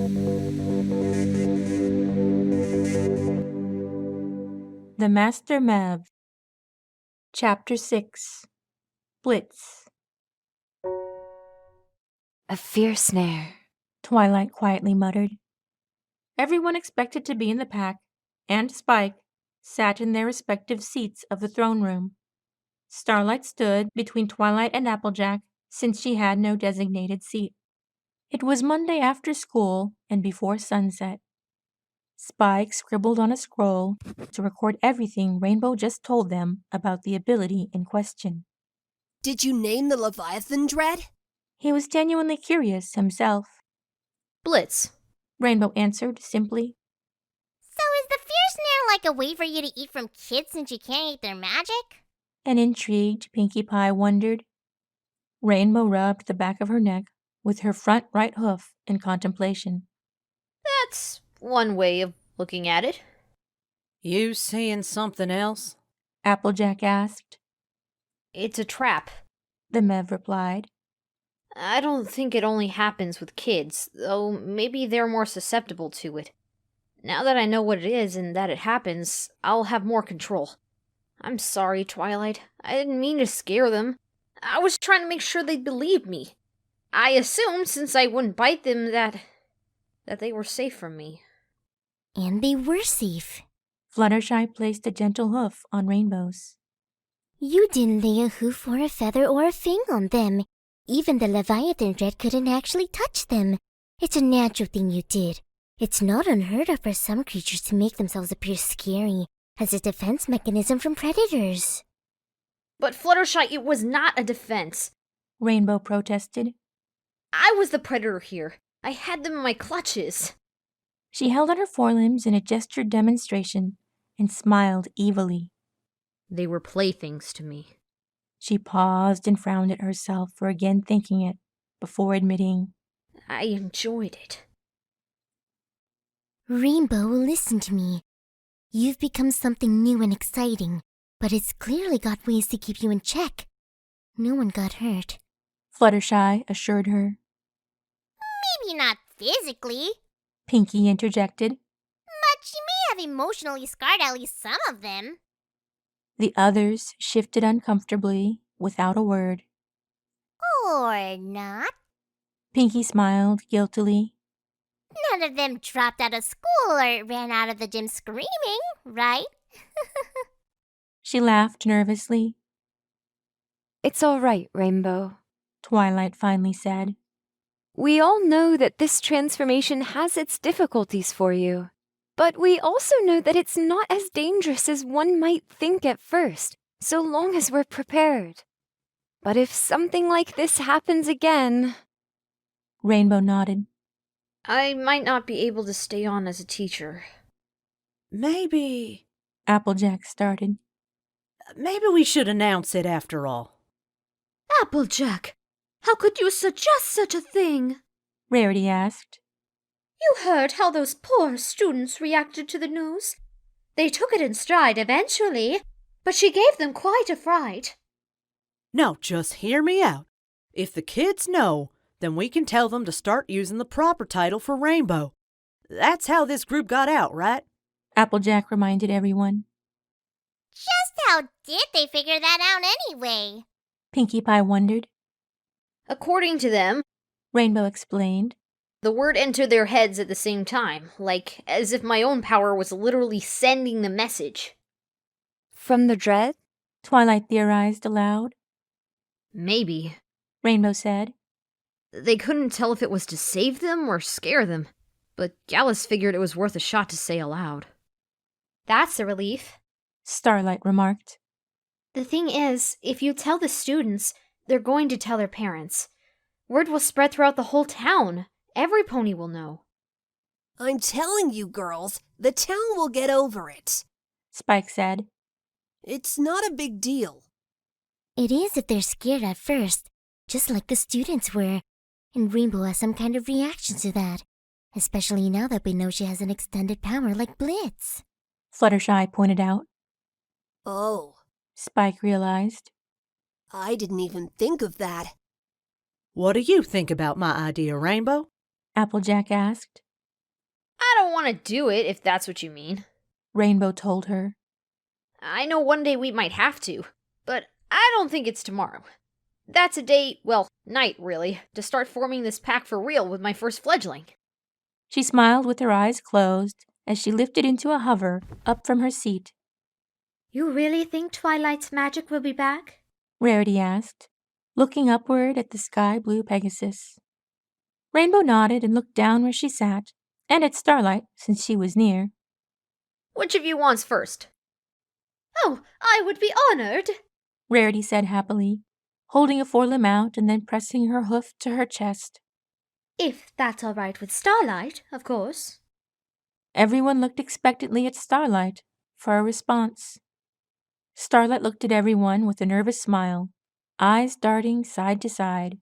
The Master Mev. Chapter 6. Blitz. A fierce snare, Twilight quietly muttered. Everyone expected to be in the pack, and Spike sat in their respective seats of the throne room. Starlight stood between Twilight and Applejack, since she had no designated seat. It was Monday after school and before sunset. Spike scribbled on a scroll to record everything Rainbow just told them about the ability in question. Did you name the Leviathan Dread? He was genuinely curious himself. Blitz. Rainbow answered simply. So is the fierce snare like a way for you to eat from kids since you can't eat their magic? An intrigued Pinkie Pie wondered. Rainbow rubbed the back of her neck with her front right hoof in contemplation. That's one way of looking at it. You seeing something else? Applejack asked. It's a trap. The Mev replied. I don't think it only happens with kids, though maybe they're more susceptible to it. Now that I know what it is and that it happens, I'll have more control. I'm sorry, Twilight. I didn't mean to scare them. I was trying to make sure they believed me. I assumed, since I wouldn't bite them, that they were safe from me. And they were safe. Fluttershy placed a gentle hoof on Rainbow's. You didn't lay a hoof or a feather or a fang on them. Even the Leviathan Dread couldn't actually touch them. It's a natural thing you did. It's not unheard of for some creatures to make themselves appear scary as a defense mechanism from predators. But Fluttershy, it was not a defense. Rainbow protested. I was the predator here. I had them in my clutches. She held out her forelimbs in a gestured demonstration and smiled evilly. They were playthings to me. She paused and frowned at herself for again thinking it, before admitting, I enjoyed it. Rainbow, listen to me. You've become something new and exciting, but it's clearly got ways to keep you in check. No one got hurt. Fluttershy assured her. Maybe not physically, Pinkie interjected. but she may have emotionally scarred at least some of them. The others shifted uncomfortably, without a word. Or not. Pinkie smiled guiltily. None of them dropped out of school or ran out of the gym screaming, right? She laughed nervously. it's all right, Rainbow. Twilight finally said. We all know that this transformation has its difficulties for you. But we also know that it's not as dangerous as one might think at first, so long as we're prepared. But if something like this happens again... Rainbow nodded. I might not be able to stay on as a teacher. Maybe Applejack started. we should announce it after all. Applejack! How could you suggest such a thing? Rarity asked. You heard how those poor students reacted to the news. They took it in stride eventually, but she gave them quite a fright. No, just hear me out. If the kids know, then we can tell them to start using the proper title for Rainbow. That's how this group got out, right? Applejack reminded everyone. Just how did they figure that out anyway? Pinkie Pie wondered. According to them, Rainbow explained. the word entered their heads at the same time, like as if my own power was literally sending the message. From the dread? Twilight theorized aloud. Maybe. Rainbow said. They couldn't tell if it was to save them or scare them, but Gallus figured it was worth a shot to say aloud. That's a relief. Starlight remarked. The thing is, if you tell the students, they're going to tell their parents. Word will spread throughout the whole town. Every pony will know. I'm telling you, girls, the town will get over it. Spike said. It's not a big deal. It is if they're scared at first, just like the students were. And Rainbow has some kind of reaction to that, especially now that we know she has an extended power like Blitz. Fluttershy pointed out. Oh, Spike realized. I didn't even think of that. What do you think about my idea, Rainbow? Applejack asked. I don't want to do it, if that's what you mean. Rainbow told her. I know one day we might have to, but I don't think it's tomorrow. That's a day, well, night really, to start forming this pack for real with my first fledgling. She smiled with her eyes closed as she lifted into a hover up from her seat. You really think Twilight's magic will be back? Rarity asked, looking upward at the sky blue Pegasus. Rainbow nodded and looked down where she sat, and at Starlight since she was near. Which of you wants first? Oh, I would be honored. Rarity said happily, holding a forelimb out and then pressing her hoof to her chest. If that's all right with Starlight, of course. Everyone looked expectantly at Starlight for a response. Starlight looked at everyone with a nervous smile, eyes darting side to side.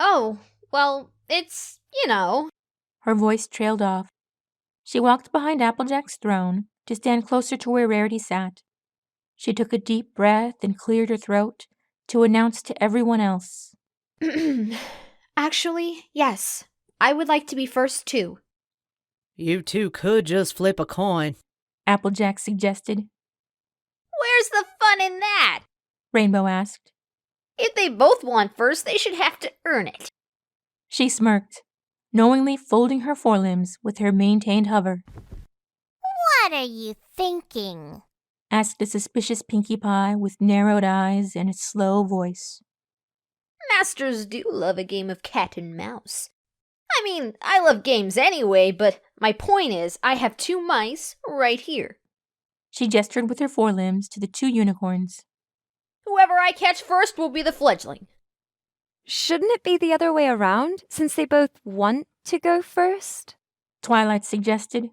Oh, well, it's, Her voice trailed off. She walked behind Applejack's throne to stand closer to where Rarity sat. She took a deep breath and cleared her throat to announce to everyone else. Actually, yes. I would like to be first too. You two could just flip a coin. Applejack suggested. Where's the fun in that? Rainbow asked. If they both want first, they should have to earn it. She smirked, knowingly folding her forelimbs with her maintained hover. What are you thinking? Asked a suspicious Pinkie Pie with narrowed eyes and a slow voice. Masters do love a game of cat and mouse. I mean, I love games anyway, but my point is I have 2 mice right here. She gestured with her forelimbs to the 2 unicorns. Whoever I catch first will be the fledgling. Shouldn't it be the other way around, since they both want to go first? Twilight suggested.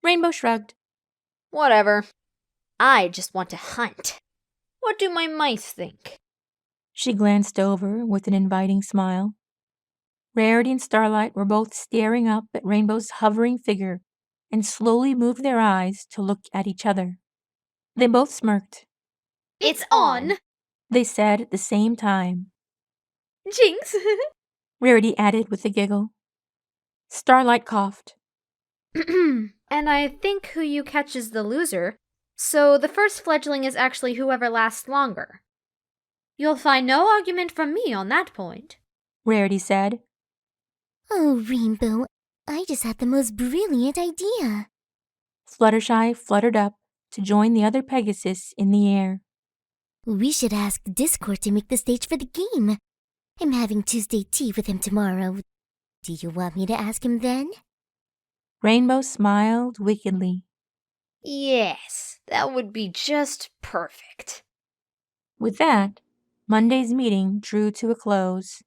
Rainbow shrugged. Whatever. I just want to hunt. What do my mice think? She glanced over with an inviting smile. Rarity and Starlight were both staring up at Rainbow's hovering figure and slowly moved their eyes to look at each other. They both smirked. It's on! They said at the same time. Jinx! Rarity added with a giggle. Starlight coughed. And I think who you catch is the loser, so the first fledgling is actually whoever lasts longer. You'll find no argument from me on that point. Rarity said. Oh, Rainbow, I just had the most brilliant idea. Fluttershy fluttered up to join the other Pegasus in the air. We should ask Discord to make the stage for the game. I'm having Tuesday tea with him tomorrow. Do you want me to ask him then? Rainbow smiled wickedly. Yes, that would be just perfect. With that, Monday's meeting drew to a close.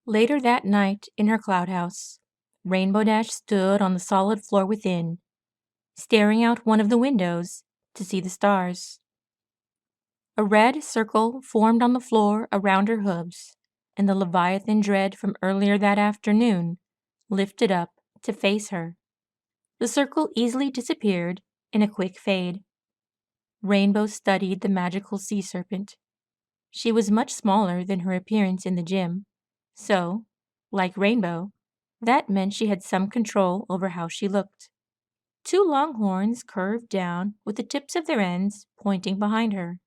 Later that night in her cloud house, Rainbow Dash stood on the solid floor within, staring out one of the windows to see the stars. A red circle formed on the floor around her hooves, and the Leviathan dread from earlier that afternoon lifted up to face her. The circle easily disappeared in a quick fade. Rainbow studied the magical sea serpent. She was much smaller than her appearance in the gym, so, like Rainbow, that meant she had some control over how she looked. 2 long horns curved down with the tips of their ends pointing behind her.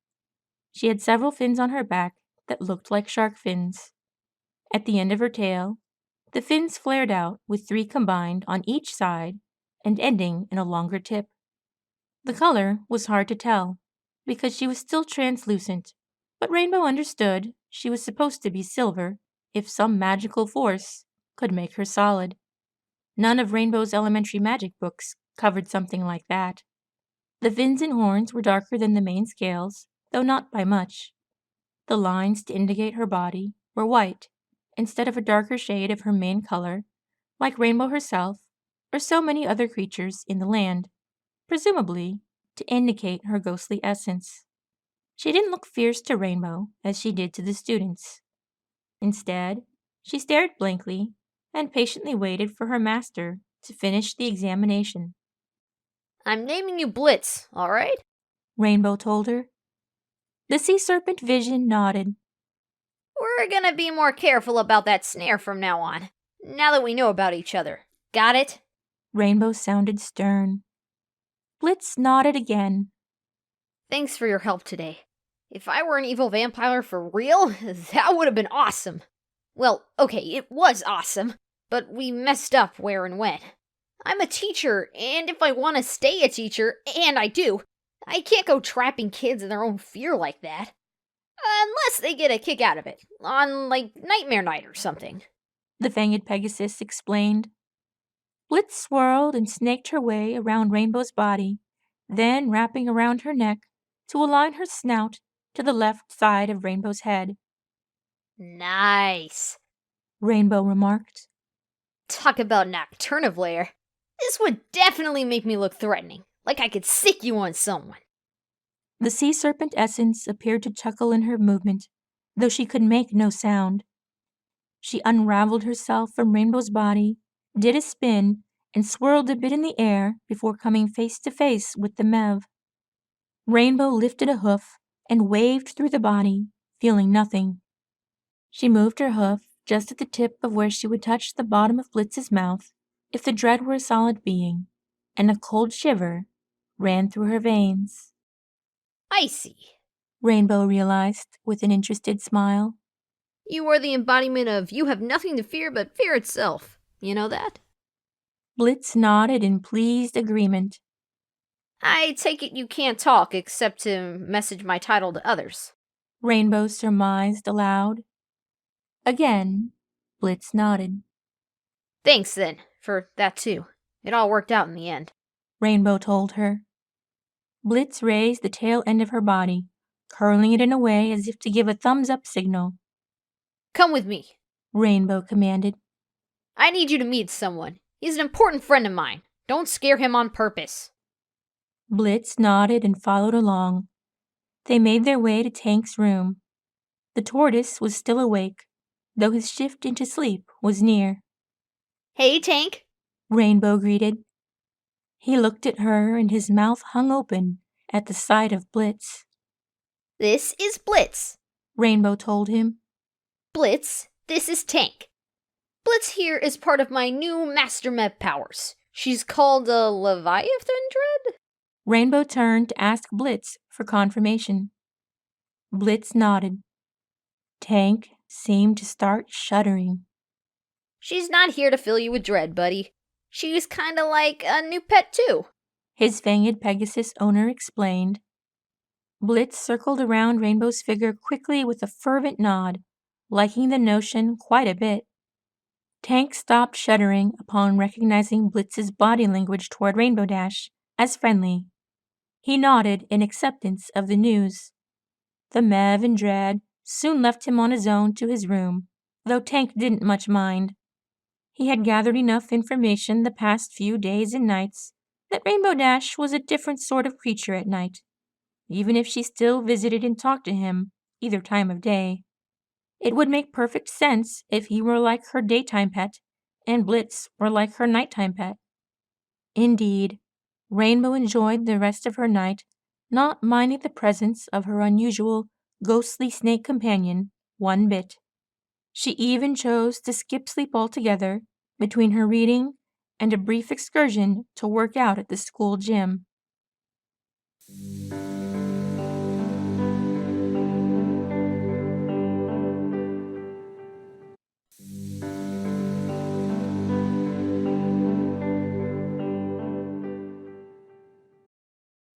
She had several fins on her back that looked like shark fins. At the end of her tail, the fins flared out with 3 combined on each side and ending in a longer tip. The color was hard to tell because she was still translucent, but Rainbow understood she was supposed to be silver if some magical force could make her solid. None of Rainbow's elementary magic books covered something like that. The fins and horns were darker than the main scales, though not by much. The lines to indicate her body were white, instead of a darker shade of her main color, like Rainbow herself or so many other creatures in the land, presumably to indicate her ghostly essence. She didn't look fierce to Rainbow as she did to the students. Instead, she stared blankly and patiently waited for her master to finish the examination. I'm naming you Blitz, all right? Rainbow told her. The sea serpent vision nodded. We're gonna be more careful about that snare from now on. Now that we know about each other. Got it? Rainbow sounded stern. Blitz nodded again. Thanks for your help today. If I were an evil vampire for real, that would have been awesome. Well, okay, it was awesome, but we messed up where and when. I'm a teacher, and if I want to stay a teacher, and I do, I can't go trapping kids in their own fear like that. Unless they get a kick out of it, on, like, Nightmare Night or something. The fanged Pegasus explained. Blitz swirled and snaked her way around Rainbow's body, then wrapping around her neck to align her snout to the left side of Rainbow's head. Nice. Rainbow remarked. Talk about nocturnive lair. This would definitely make me look threatening, like I could sick you on someone. The sea serpent essence appeared to chuckle in her movement, though she could make no sound. She unraveled herself from Rainbow's body, did a spin, and swirled a bit in the air before coming face to face with the Mev. Rainbow lifted a hoof and waved through the body, feeling nothing. She moved her hoof just at the tip of where she would touch the bottom of Blitz's mouth if the dread were a solid being, and a cold shiver ran through her veins. I see. Rainbow realized with an interested smile. You are the embodiment of you have nothing to fear but fear itself. You know that? Blitz nodded in pleased agreement. I take it you can't talk except to message my title to others. Rainbow surmised aloud. Again, Blitz nodded. Thanks, then, for that too. It all worked out in the end. Rainbow told her. Blitz raised the tail end of her body, curling it in a way as if to give a thumbs-up signal. Come with me, Rainbow commanded. I need you to meet someone. He's an important friend of mine. Don't scare him on purpose. Blitz nodded and followed along. They made their way to Tank's room. The tortoise was still awake, though his shift into sleep was near. Hey, Tank. Rainbow greeted. He looked at her and his mouth hung open at the sight of Blitz. This is Blitz. Rainbow told him. Blitz, this is Tank. Blitz here is part of my new Master Mev powers. She's called a Leviathan Dread? Rainbow turned to ask Blitz for confirmation. Blitz nodded. Tank seemed to start shuddering. She's not here to fill you with dread, buddy. She's kinda like a new pet, too. His fanged Pegasus owner explained. Blitz circled around Rainbow's figure quickly with a fervent nod, liking the notion quite a bit. Tank stopped shuddering upon recognizing Blitz's body language toward Rainbow Dash as friendly. He nodded in acceptance of the news. The Mev and Dread soon left him on his own to his room, though Tank didn't much mind. He had gathered enough information the past few days and nights that Rainbow Dash was a different sort of creature at night, even if she still visited and talked to him either time of day. It would make perfect sense if he were like her daytime pet and Blitz were like her nighttime pet. Indeed, Rainbow enjoyed the rest of her night, not minding the presence of her unusual, ghostly snake companion one bit. She even chose to skip sleep altogether between her reading and a brief excursion to work out at the school gym.